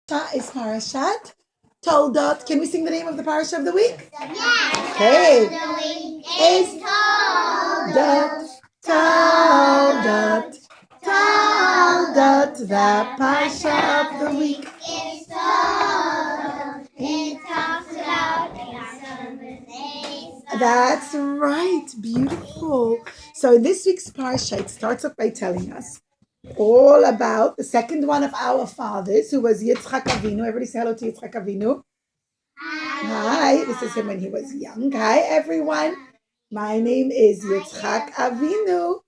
Is Parashat Toldos. Can we sing the name of the parasha of the week? Yes. Okay. The week Is is Toldos. Toldos, the parasha of the week. Is Toldos. It talks about Abraham. That's right. Beautiful. So in this week's parsha, it starts off by telling us all about the second one of our fathers, who was Yitzchak Avinu. Everybody say hello to Yitzchak Avinu. Hi, this is him when he was young. Hi, everyone. My name is Yitzchak Avinu,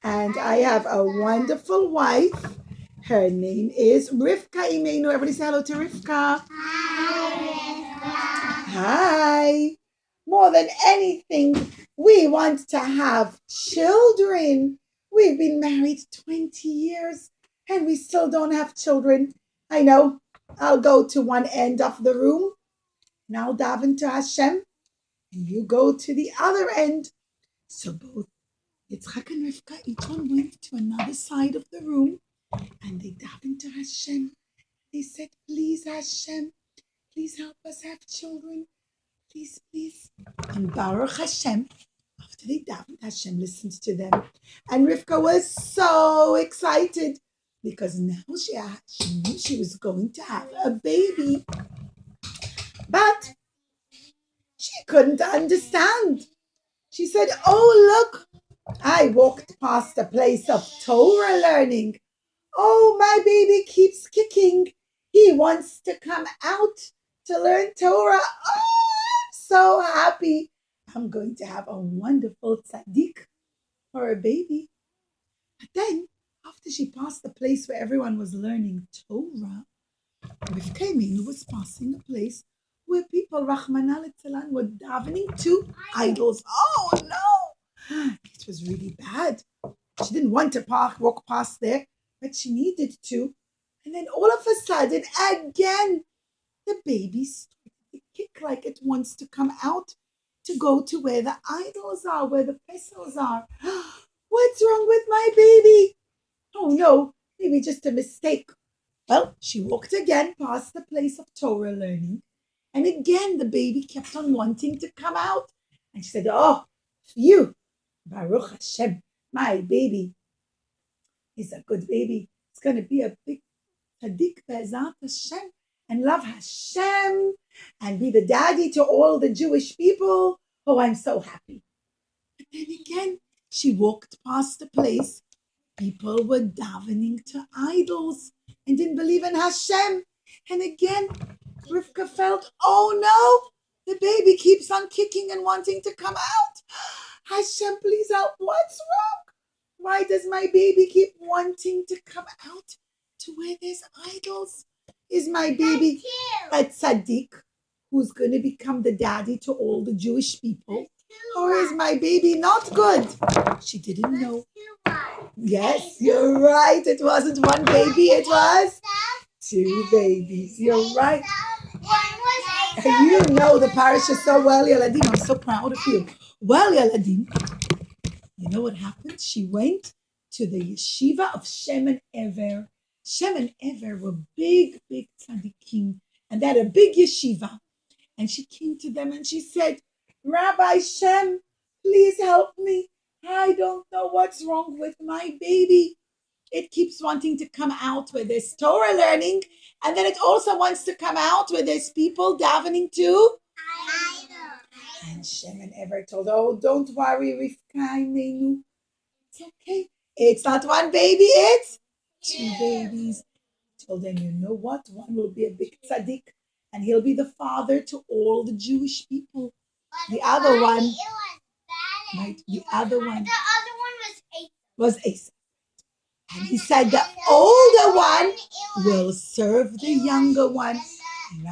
and I have a wonderful wife. Her name is Rivka Imenu. Everybody say hello to Rivka. Hi. More than anything, we want to have children. We've been married 20 years and we still don't have children. I know. I'll go to one end of the room and I'll daven to Hashem, and you go to the other end. So both Yitzchak and Rivka, each one went to another side of the room and they davened to Hashem. They said, please, Hashem, please help us have children. Please, please. And Baruch Hashem, after they davened, Hashem listened to them. And Rivka was so excited because now she knew she was going to have a baby. But she couldn't understand. She said, oh, look, I walked past a place of Torah learning. Oh, my baby keeps kicking. He wants to come out to learn Torah. Oh, I'm so happy. I'm going to have a wonderful tzaddik for a baby. But then, after she passed the place where everyone was learning Torah, Rivka Imenu was passing a place where people, Rahmana Litzalan, were davening to idols. Oh no! It was really bad. She didn't want to walk past there, but she needed to. And then all of a sudden, again, the baby started to kick like it wants to come out to go to where the idols are, where the vessels are. What's wrong with my baby? Oh no, maybe just a mistake. Well, she walked again past the place of Torah learning, and again the baby kept on wanting to come out. And she said, oh, phew, Baruch Hashem, my baby is a good baby. It's going to be a big tzaddik be'ezat Hashem and love Hashem and be the daddy to all the Jewish people. Oh, I'm so happy. But then again, she walked past a place. People were davening to idols and didn't believe in Hashem. And again, Rivka felt, oh no, the baby keeps on kicking and wanting to come out. Hashem, please help. What's wrong? Why does my baby keep wanting to come out to where there's idols? Is my baby a tzaddik who's going to become the daddy to all the Jewish people? Or is my baby not good? She didn't know. Yes, you're right. It wasn't one baby. It was two babies. You're right. You know the parasha so well, Yaladim. I'm so proud of you. Well, Yaladim, you know what happened? She went to the yeshiva of Shem and Ever. Shem and Ever were big, big tzaddikim. And they had a big yeshiva. And she came to them and she said, Rabbi Shem, please help me. I don't know what's wrong with my baby. It keeps wanting to come out where there's Torah learning, and then it also wants to come out where there's people davening too. And Shem and Ever told, oh, don't worry, Rivka Imenu. It's okay. It's not one baby, it's two babies. Told them, you know what? One will be a big tzaddik, and he'll be the father to all the Jewish people. The other one, right? The other one was Asa. And he said the older one will serve the younger one. And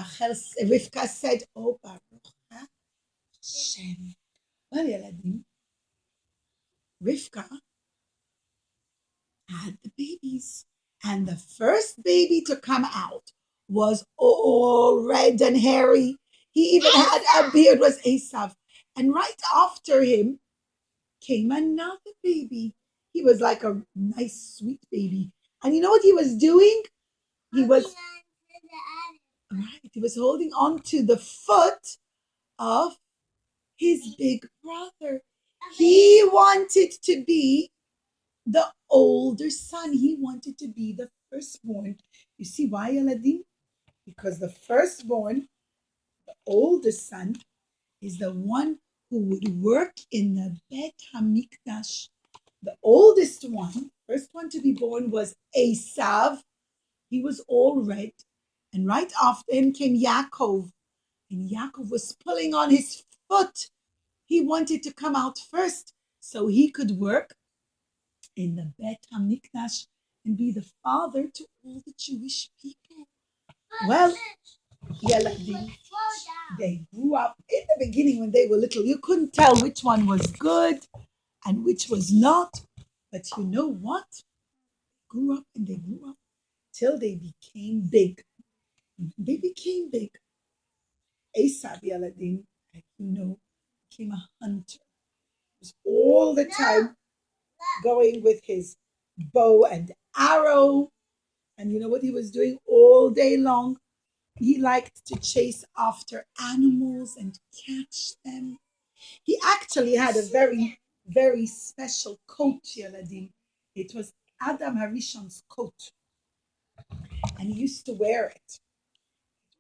Rivka said, oh, Baruch Hashem. Well, Yaladim, Rivka had the babies. And the first baby to come out was all red and hairy. He even had a beard, was Esav. And right after him came another baby. He was like a nice, sweet baby. And you know what he was doing? He was Right. He was holding on to the foot of his big brother. He wanted to be the older son. He wanted to be the firstborn. You see why, Eladim? Because the firstborn, the oldest son, is the one who would work in the Bet HaMikdash. The oldest one, first one to be born, was Esav. He was all red. And right after him came Yaakov. And Yaakov was pulling on his foot. He wanted to come out first so he could work in the Bet HaMikdash and be the father to all the Jewish people. Well, Yeladim, they grew up. In the beginning, when they were little, you couldn't tell which one was good and which was not. But you know what? Grew up and they grew up till they became big. They became big. Esav Yeladim, like you know, became a hunter. He was all the time going with his bow and arrow. And you know what he was doing all day long? He liked to chase after animals and catch them. He actually had a very, very special coat, Yeladim. It was Adam Harishon's coat. And he used to wear it.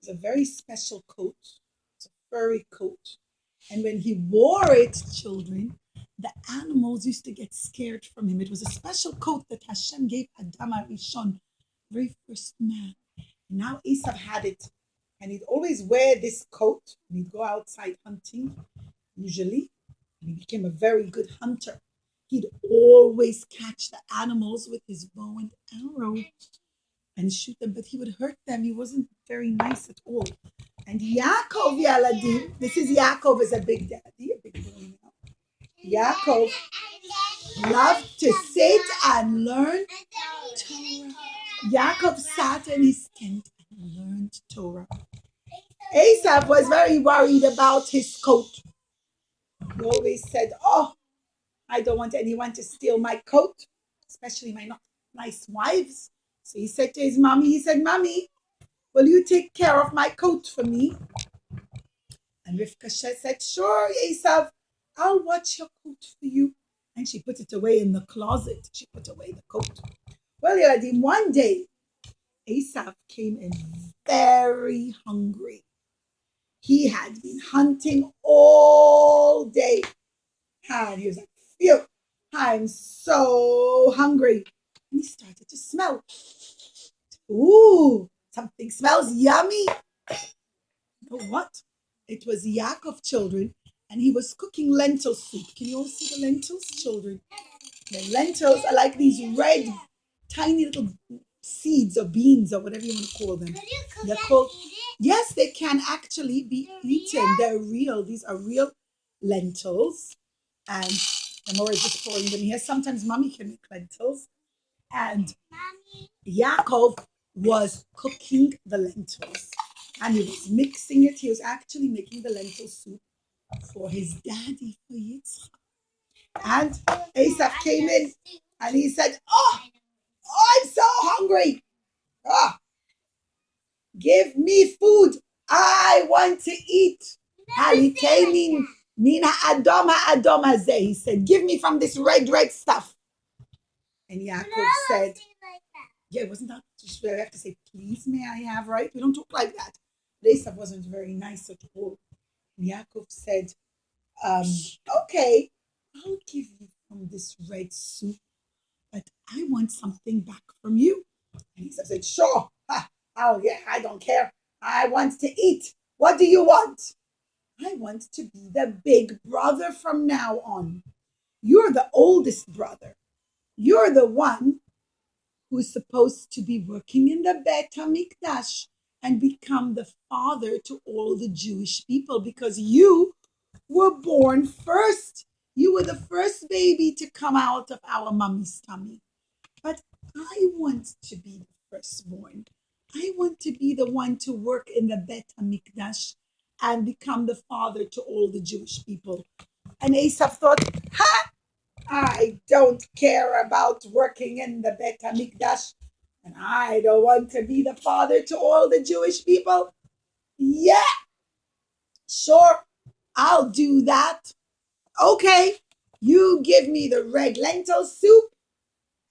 It was a very special coat. It's a furry coat. And when he wore it, children, the animals used to get scared from him. It was a special coat that Hashem gave Adam Harishon, very first man. And now Esav had it. And he'd always wear this coat and he'd go outside hunting, usually. And he became a very good hunter. He'd always catch the animals with his bow and arrow and shoot them, but he would hurt them. He wasn't very nice at all. And Yaakov Yaladim, this is Yaakov as a big daddy, a big boy now. Yaakov loved to sit and learn Torah. Yaakov sat in his tent and learned Torah. Esav was very worried about his coat. He always said, "Oh, I don't want anyone to steal my coat, especially my nice wives." So he said to his mommy, "Mommy, will you take care of my coat for me?" And Rivka said, "Sure, Esav, I'll watch your coat for you." And she put it away in the closet. She put away the coat. Well, Yeladim, one day, Esav came in very hungry. He had been hunting all day. And he was like, "Phew, I'm so hungry." And he started to smell. Ooh, something smells yummy. You know what? It was Yaakov, children, and he was cooking lentil soup. Can you all see the lentils, children? The lentils are like these red, tiny little seeds or beans or whatever you want to call them. They're called, yes, they can actually be eaten. They're real. These are real lentils. And Amora is just pouring them here. Sometimes mommy can make lentils. And Yaakov was cooking the lentils. And he was mixing it. He was actually making the lentil soup for his daddy, for Yitzchak. And Esav came in and he said, "Oh, I'm so hungry. Oh, give me food. I want to eat." Mina Adoma Hazeh. He said, "Give me from this red stuff." And Yaakov said, "Yeah, wasn't that just where I have to say, 'Please, may I have,' right? We don't talk like that." Esav wasn't very nice at all. And Yaakov said, "Okay, I'll give you from this red soup, but I want something back from you." And Esav said, "Sure. I don't care. I want to eat. What do you want?" "I want to be the big brother from now on. You're the oldest brother. You're the one who's supposed to be working in the Bet HaMikdash and become the father to all the Jewish people because you were born first. You were the first baby to come out of our mommy's tummy. But I want to be the firstborn. I want to be the one to work in the Bet HaMikdash and become the father to all the Jewish people." And Esav thought, I don't care about working in the Bet HaMikdash, and I don't want to be the father to all the Jewish people. Yeah, sure, I'll do that. Okay, you give me the red lentil soup,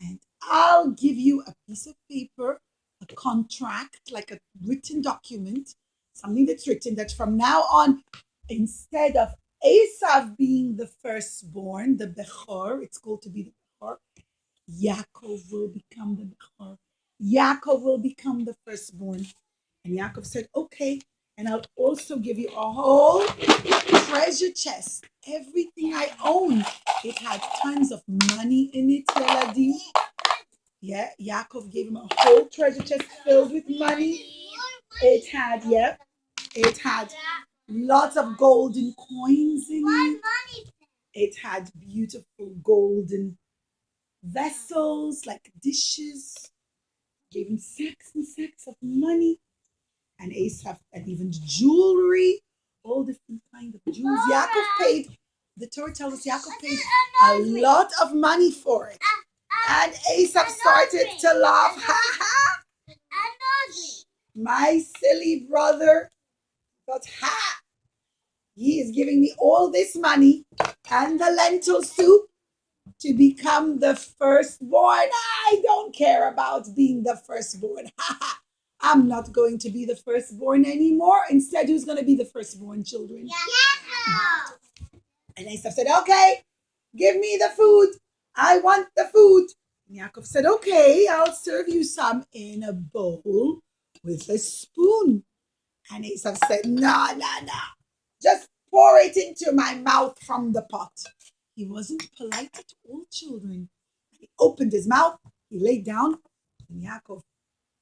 and I'll give you a piece of paper, a contract, like a written document, something that's written that from now on, instead of Esav being the firstborn, the Bechor, it's called to be the Bechor, Yaakov will become the Bechor. Yaakov will become the firstborn. And Yaakov said, okay, and I'll also give you a whole treasure chest. Everything I own. It had tons of money in it, Yeladim. Yeah, Yaakov gave him a whole treasure chest filled with money. It had lots of golden coins in it. It had beautiful golden vessels, like dishes. Gave him sacks and sacks of money. And Asaph, and even jewelry, all different kinds of jewels. Yaakov paid, the Torah tells us Yaakov paid a lot of money for it. And Asaph started to laugh. Ha ha! My silly brother thought, ha! He is giving me all this money and the lentil soup to become the firstborn. I don't care about being the firstborn. Ha ha! I'm not going to be the firstborn anymore. Instead, who's going to be the firstborn, children? Yeah. And Esau said, okay, give me the food. I want the food. And Yaakov said, okay, I'll serve you some in a bowl with a spoon. And Esau said, no. Just pour it into my mouth from the pot. He wasn't polite at all, children. He opened his mouth, he laid down, and Yaakov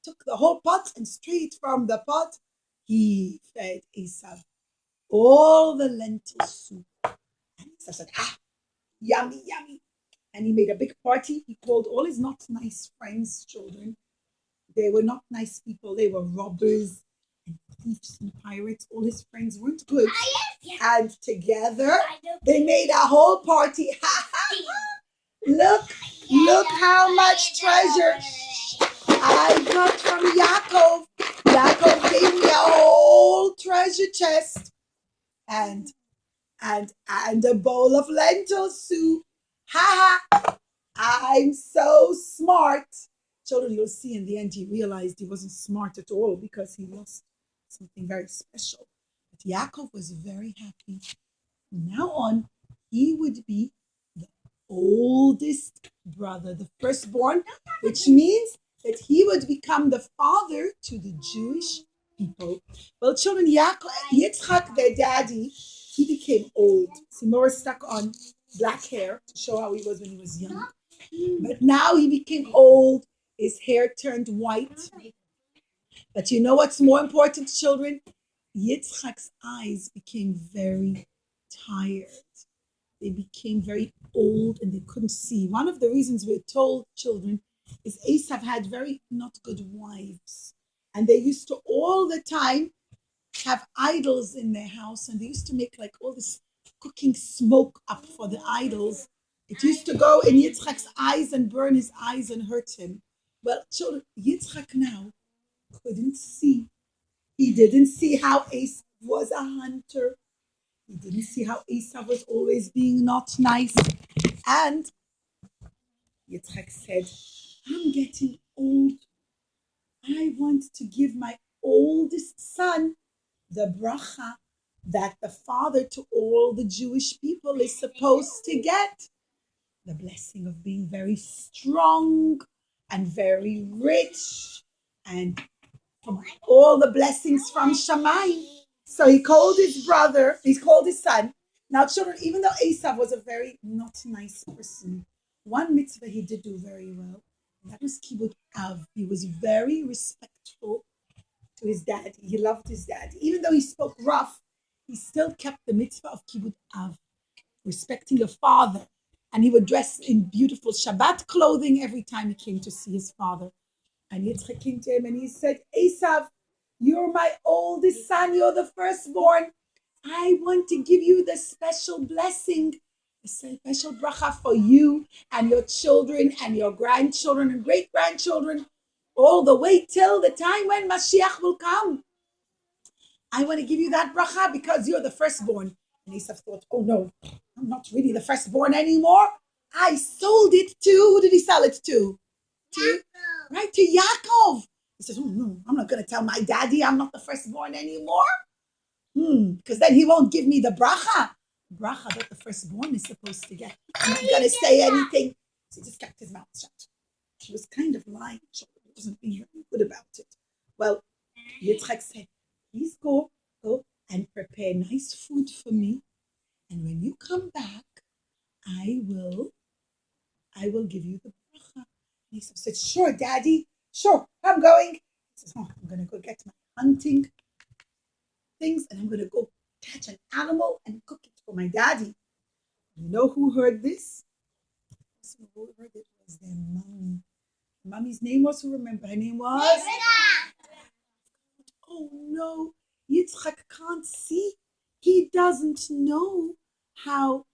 took the whole pot, and straight from the pot, he fed Esau all the lentil soup. And Esau said, yummy, yummy. And he made a big party. He called all his not nice friends, children. They were not nice people. They were robbers and thieves and pirates. All his friends weren't good. And together, they made a whole party. Look how much treasure I got from Yaakov. Yaakov gave me a whole treasure chest and a bowl of lentil soup. Ha ha! I'm so smart. Children, you'll see in the end he realized he wasn't smart at all because he lost something very special. But Yaakov was very happy. From now on, he would be the oldest brother, the firstborn, which means that he would become the father to the Jewish people. Well, children, Yitzchak, their daddy, he became old. Simora stuck on black hair to show how he was when he was young. But now he became old. His hair turned white. But you know what's more important, children? Yitzchak's eyes became very tired. They became very old and they couldn't see. One of the reasons we're told, children, is Esav had very not good wives. And they used to all the time have idols in their house. And they used to make like all this cooking smoke up for the idols. It used to go in Yitzchak's eyes and burn his eyes and hurt him. Well, children, Yitzchak now couldn't see. He didn't see how Esav was a hunter. He didn't see how Esav was always being not nice. And Yitzchak said, I'm getting old. I want to give my oldest son the bracha that the father to all the Jewish people is supposed to get. The blessing of being very strong and very rich and from all the blessings from Shamayim. So he called his son. Now, children, even though Esav was a very not nice person, one mitzvah he did do very well, and that was Kibud Av. He was very respectful to his dad. He loved his dad. Even though he spoke rough, he still kept the mitzvah of Kibud Av, respecting your father. And he would dress in beautiful Shabbat clothing every time he came to see his father. And Yitzchak came to him and he said, Esav, you're my oldest son. You're the firstborn. I want to give you the special blessing, the special bracha for you and your children and your grandchildren and great-grandchildren all the way till the time when Mashiach will come. I want to give you that bracha because you're the firstborn. And Esav thought, oh no, I'm not really the firstborn anymore. I sold it to, who did he sell it to? Right, to Yaakov. He says, oh no, I'm not going to tell my daddy I'm not the firstborn anymore. Because then he won't give me the bracha. Bracha that the firstborn is supposed to get. I'm not going to say anything. So he just kept his mouth shut. He was kind of lying. He wasn't being very good about it. Well, Yitzchak said, please go and prepare nice food for me. And when you come back, I will give you the bracha. And Esau said, sure, Daddy, sure, I'm going. He says, oh, I'm going to go get my hunting things and I'm going to go catch an animal and cook it for my daddy. You know who heard this? Who heard it was their mommy. Mommy's name was, who remember? Her name was? Oh no, Yitzchak can't see. He doesn't know how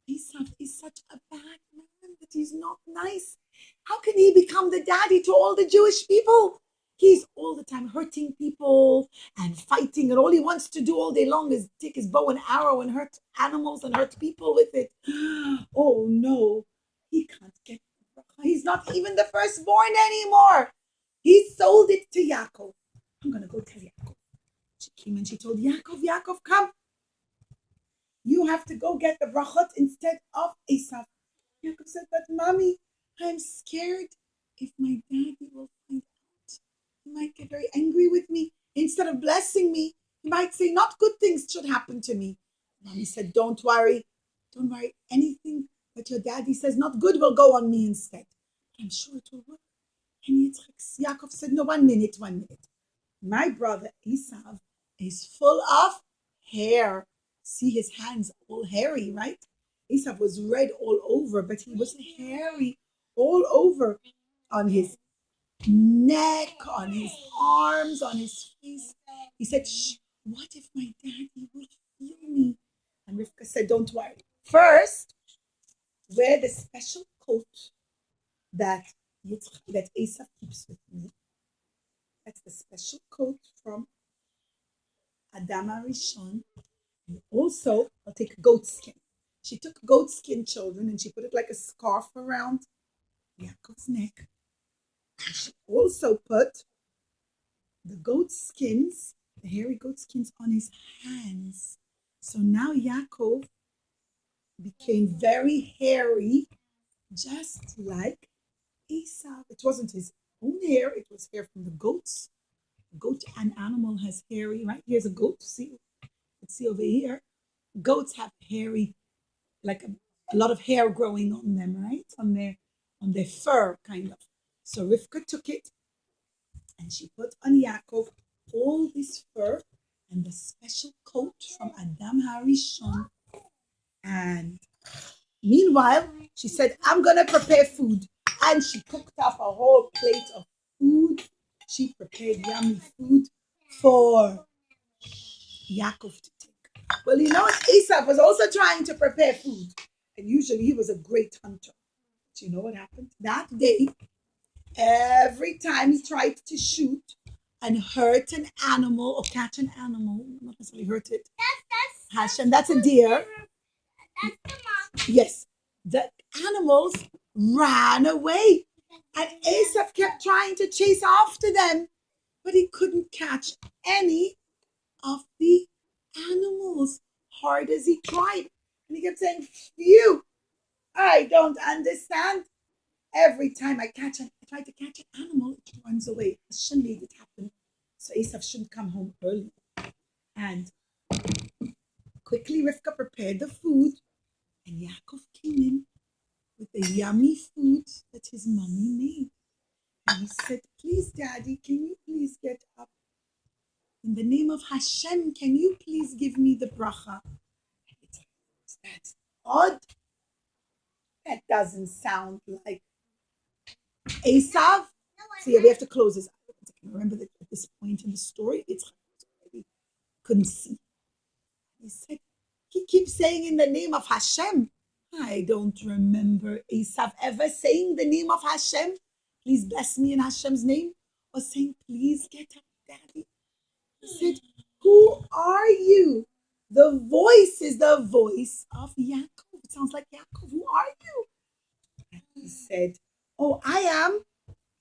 Esau is such a bad man, that he's not nice. How can he become the daddy to all the Jewish people? He's all the time hurting people and fighting, and all he wants to do all day long is take his bow and arrow and hurt animals and hurt people with it. Oh no, he can't get it. He's not even the firstborn anymore. He sold it to Yaakov. I'm going to go tell Yaakov. She came and she told Yaakov, come. You have to go get the brachot instead of Esav. Yaakov said, but mommy, I'm scared if my daddy will find out. He might get very angry with me. Instead of blessing me, he might say not good things should happen to me. Mommy said, don't worry. Anything that your daddy says not good will go on me instead. I'm sure it will work. And Yaakov said, no, 1 minute. My brother Esav is full of hair. See his hands all hairy, right? Esav was red all over, but he was hairy all over on his neck, on his arms, on his face. He said, shh, what if my daddy will feel me? And Rivka said, don't worry. First, wear the special coat that Esav keeps with me. That's the special coat from Adam HaRishon. And also, I'll take goat skin. She took goat skin, children, and she put it like a scarf around Yaakov's neck. And she also put the goat skins, the hairy goat skins, on his hands. So now Yaakov became very hairy, just like Esau. It wasn't his own hair, it was hair from the goats. The goat, an animal, has hairy, right? Here's a goat. See, let's see over here. Goats have hairy, like a lot of hair growing on them, right? On their fur, kind of. So Rivka took it and she put on Yaakov all this fur and the special coat from Adam HaRishon. And meanwhile, she said, I'm going to prepare food. And she cooked up a whole plate of food. She prepared yummy food for Yaakov to take. Well, Esau was also trying to prepare food. And usually he was a great hunter. But you know what happened? That day, every time he tried to shoot and hurt an animal or catch an animal, not necessarily hurt it. Hashem, that's a deer. That's the mom. Yes. The animals ran away. And Esau kept trying to chase after them. But he couldn't catch any of the animals, hard as he tried. And he kept saying, phew, I don't understand. Every time I try to catch an animal, it runs away. Hashem made it happen. So Esau shouldn't come home early. And quickly Rivka prepared the food. And Yaakov came in with the yummy food that his mommy made. And he said, please, Daddy, can you please get up? In the name of Hashem, can you please give me the bracha? That's odd. That doesn't sound like Esav. See, we have to close this. Remember that at this point in the story, it's already couldn't see. He said, he keeps saying in the name of Hashem. I don't remember Esav ever saying the name of Hashem. Please bless me in Hashem's name. Or saying, please get up, Daddy. He said, who The voice is the voice of Yaakov. It sounds like Yaakov. Who are you? And he said, oh, I am.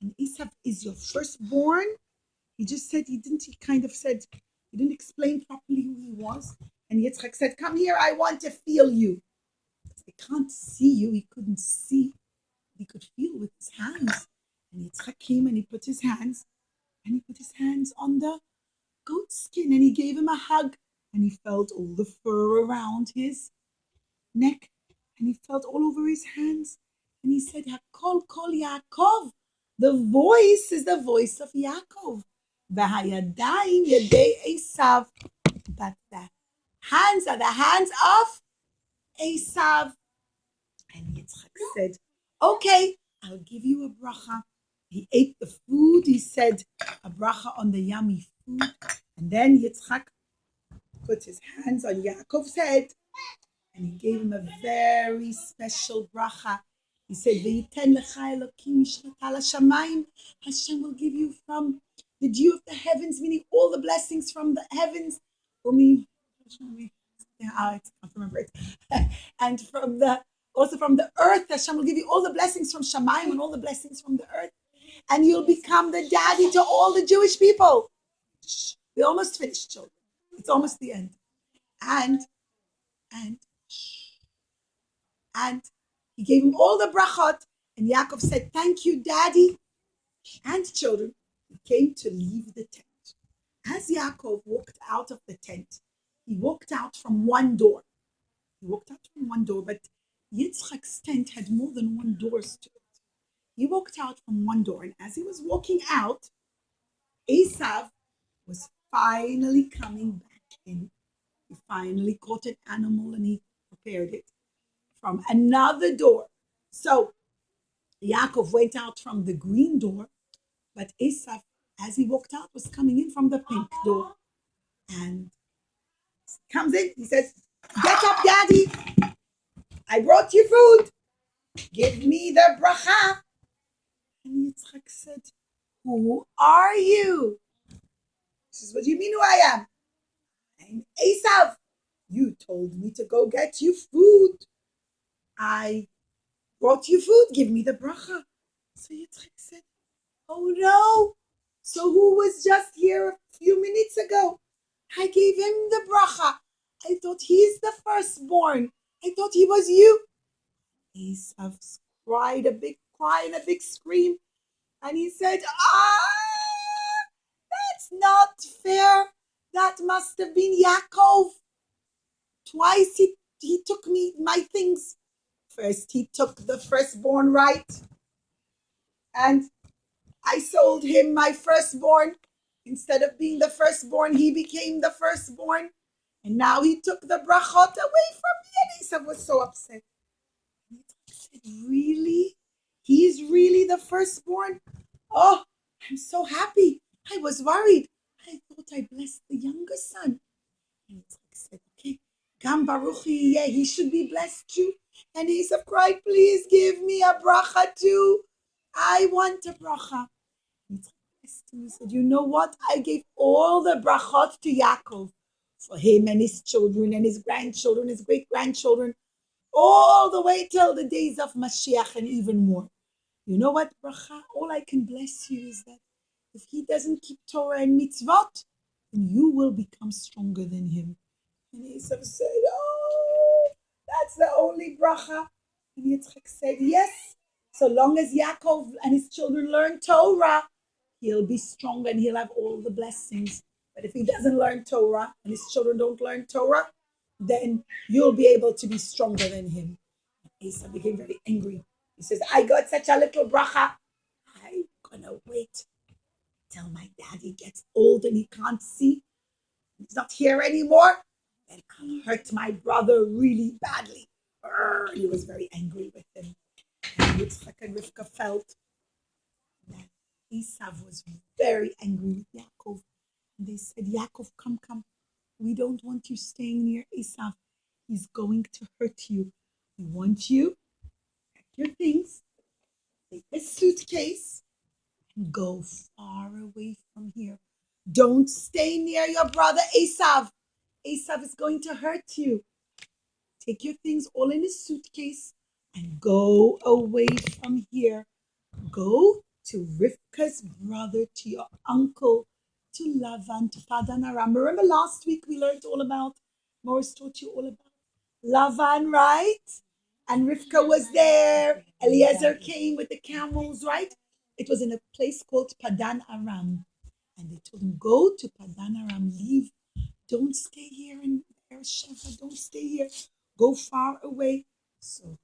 And Esav is your firstborn. He just said, he kind of said, he didn't explain properly who he was. And Yitzchak said, come here, I want to feel you. I can't see you. He couldn't see. He could feel with his hands. And Yitzchak came and he put his hands on the goat skin and he gave him a hug. And he felt all the fur around his neck. And he felt all over his hands. And he said, Hakol kol Yaakov. The voice is the voice of Yaakov. V'hayadayim yadei Esav. But the hands are the hands of Esav. And Yitzchak said, okay, I'll give you a bracha. He ate the food. He said a bracha on the yummy food. And then Yitzchak put his hands on Yaakov's head and he gave him a very special bracha. He said, V'yiten lecha Elokim mishnata l'shamayim. Hashem will give you from the dew of the heavens, meaning all the blessings from the heavens. I can't remember it. And also from the earth, Hashem will give you all the blessings from Shamayim and all the blessings from the earth. And you'll become the daddy to all the Jewish people. We almost finished, children. It's almost the end. And he gave him all the brachot. And Yaakov said, thank you, daddy. And children, he came to leave the tent. As Yaakov walked out of the tent, he walked out from one door. But Yitzchak's tent had more than one doors to it. He walked out from one door, and as he was walking out, Esav was finally coming back in. He finally caught an animal and he prepared it from another door. So Yaakov went out from the green door, but Esav, as he walked out, was coming in from the pink door. And he comes in, he says, get up, daddy. I brought you food. Give me the bracha. And Yitzchak said, who are you? She says, what do you mean who I am? I'm Esav. You told me to go get you food. I brought you food. Give me the bracha. So Yitzchak said, oh no. So who was just here a few minutes ago? I gave him the bracha. I thought he's the firstborn. I thought he was you. Esav cried a big cry and a big scream. And he said, that's not fair. That must have been Yaakov. Twice he took me my things. First he took the firstborn right. And I sold him my firstborn. Instead of being the firstborn, he became the firstborn. And now he took the brachot away from me. And Esav was so upset. And he said, really? He's really the firstborn? Oh, I'm so happy. I was worried. I thought I blessed the younger son. And Esav said, okay, Gam Baruch he should be blessed too. And Esav cried, please give me a bracha too. I want a bracha. And he said, you know what? I gave all the brachot to Yaakov for him and his children and his grandchildren, his great-grandchildren, all the way till the days of Mashiach and even more. You know what, bracha? All I can bless you is that if he doesn't keep Torah and mitzvot, then you will become stronger than him. And Esav said, oh, that's the only bracha. And Yitzchak said, yes, so long as Yaakov and his children learn Torah, he'll be strong and he'll have all the blessings. But if he doesn't learn Torah and his children don't learn Torah, then you'll be able to be stronger than him. And Esav became very angry. He says, I got such a little bracha. I'm gonna wait till my daddy gets old and he can't see. He's not here anymore. Then I'll hurt my brother really badly. He was very angry with him. And Yitzchak and Rivka felt that Esav was very angry with Yaakov. And they said, Yaakov, come. We don't want you staying near Esav. He's going to hurt you. We want you, pack your things, take a suitcase, and go far away from here. Don't stay near your brother Esav. Esav is going to hurt you. Take your things all in a suitcase and go away from here. Go to Rivka's brother, to your uncle, to Lavan, to Padan Aram. Remember last week we learned all about, Morris taught you all about Lavan, right? And Rivka was there. Eliezer came with the camels, right? It was in a place called Padan Aram. And they told him, go to Padan Aram, leave. Don't stay here in Beersheba. Don't stay here. Go far away. So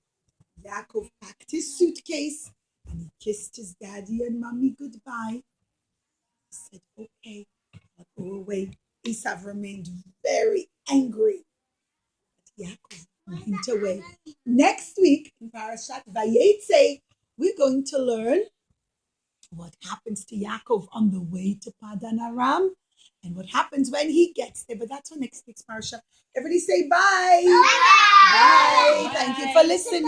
Yaakov packed his suitcase and he kissed his daddy and mommy goodbye. He said, okay, I'll go away. Esav remained very angry. But Yaakov went away. Next week in Parashat Vayetze, we're going to learn what happens to Yaakov on the way to Padan Aram and what happens when he gets there. But that's for next week's Parsha. Everybody say bye. Bye. Bye. Thank you for listening.